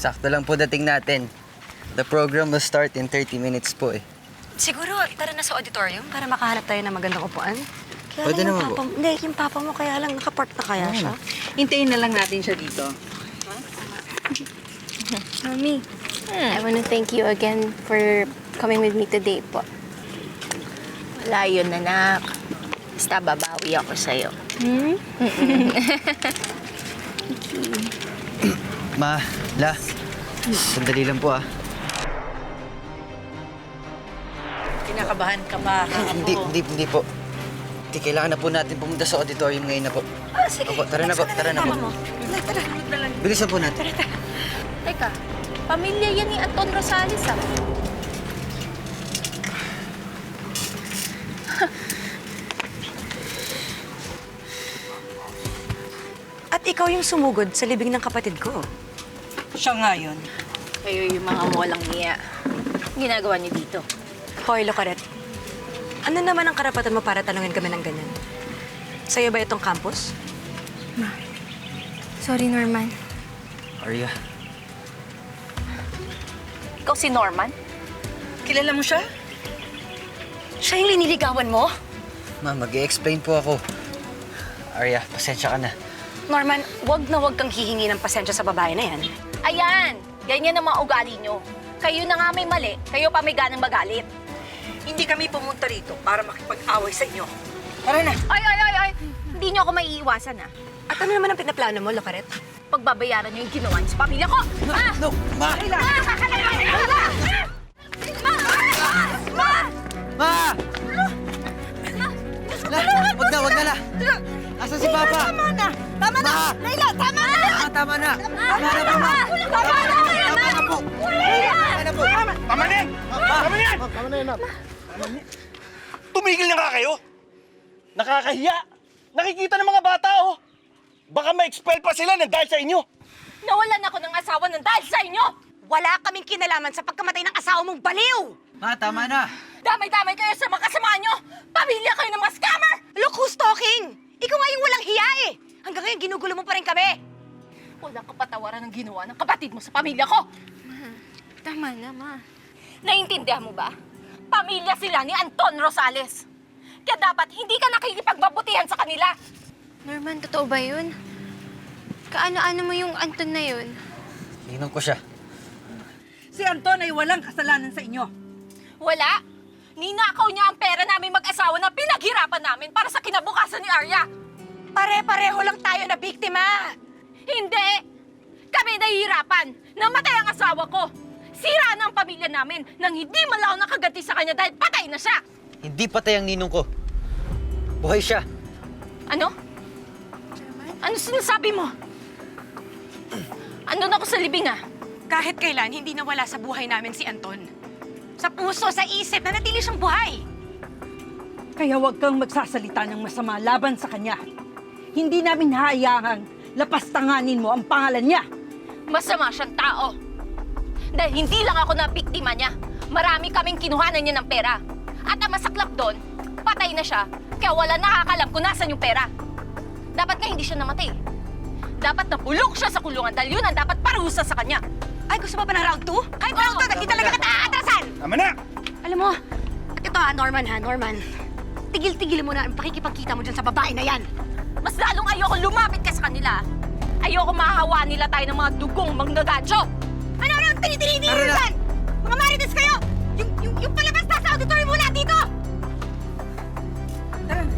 Sakto lang po dating natin. The program will start in 30 minutes po eh. Siguro, tara na sa auditorium para makahanap tayo ng magandang upuan. Kaya Pwede lang naman po. Hindi, yung papa mo kaya lang nakapark na kaya siya. Hintayin na lang natin siya dito. Mami, I want to thank you again for coming with me today po. Wala yun, anak. Basta babawi ako sa'yo. Ma, La, sandali lang po ah. Kinakabahan ka ba? Hindi po. Hindi, kailangan na po natin pumunta sa auditorium ngayon na po. Ah, sige. Opo, tara na po, tara na po. Tara. Bilisan po natin. Teka, pamilya yan ni Anton Rosales, ah. At ikaw yung sumugod sa libing ng kapatid ko. Siya nga yun. Kayo yung mga walang niya. Ginagawa niyo dito. Hoy, Locaret. Ano naman ang karapatan mo para tanungin kami ng ganyan? Sa'yo ba itong campus? Sorry, Norman. Arya, Ikaw si Norman? Kilala mo siya? Siya yung liniligawan mo? ma, mag-i-explain po ako. Arya, pasensya ka na. Norman, wag na wag kang hihingi ng pasensya sa babae na yan. Ayan! Ganyan ang mga ugali niyo. Kayo na nga may mali, kayo pa may ganang magalit. Hindi kami pumunta rito para makipag-away sa inyo. Tara na. Ay! Hindi niyo ako maiiwasan, ah. At ano naman ang pinaplano mo, Locaret? Pagbabayaran niyo yung ginawa niyo sa pamilya ko. Ah! No, ma! Ma! La, wag na, La. Asa si Papa? Tama na! Tama na! Layla, tama na! Tama na. Tama na po, ma. Tama na! Tama na po. Tama na po. Tama na yan! Tama na yan! Tumigil na nga kayo! Nakakahiya! Nakikita ng mga bata, oh! Baka ma-expel pa sila ng dahil sa inyo! Nawalan ako ng asawa ng dahil sa inyo! Wala kaming kinalaman sa pagkamatay ng asawa mong baliw! Ma, tama na. Damay-damay kayo sa mga kasama nyo! Pamilya kayo ng mga scammer! Look who's talking! Ikaw nga yung walang hiya eh! Hanggang ngayon, ginugulo mo pa rin kami! Walang kapatawaran ng ginawa ng kapatid mo sa pamilya ko! Tama na, Ma. Naiintindihan mo ba? Pamilya sila ni Anton Rosales. Kaya dapat hindi ka nakikipagbabutihan sa kanila. Norman, totoo ba yun? Kaano-ano mo yung Anton na yun? Ninong ko siya. Si Anton ay walang kasalanan sa inyo. Wala. Ninakaw niya ang pera namin mag-asawa na pinaghirapan namin para sa kinabukasan ni Arya. Pare-pareho lang tayo na biktima! Hindi! Kami nahihirapan. Namatay ang asawa ko. Sira na ang pamilya namin nang hindi man lang ako nakaganti sa kanya dahil patay na siya. Hindi patay ang ninong ko. Buhay siya. Ano? Ano sinasabi mo? Andun ako sa libing, ah. Kahit kailan, hindi nawala sa buhay namin si Anton. Sa puso, sa isip, nanatili siyang buhay! Kaya huwag kang magsasalita ng masama laban sa kanya. Hindi namin haayahang lapastanganin mo ang pangalan niya. Masama siyang tao. Dahil hindi lang ako na biktima niya. Marami kaming kinuhanan niya ng pera. At ang masaklap doon, patay na siya. Kaya wala nakakalam kung nasan yung pera. Dapat nga hindi siya namatay. Dapat napulok siya sa kulungan dahil yun ang dapat parusa sa kanya. Ay, gusto mo pa ng round 2? Kahit round 2, hindi talaga kita aatrasan! Tama na! Alam mo, at ito Norman. Tigil-tigil mo na ang pakikipagkita mo dyan sa babae na yan. Mas lalong ayoko lumapit ka sa kanila. Ayoko mahahawa nila tayo ng mga dugong magnagadyo. Ano, tinitinin Tara nyo na. dyan! Mga marites kayo! Yung palabas na sa auditorium mula dito! Tara na.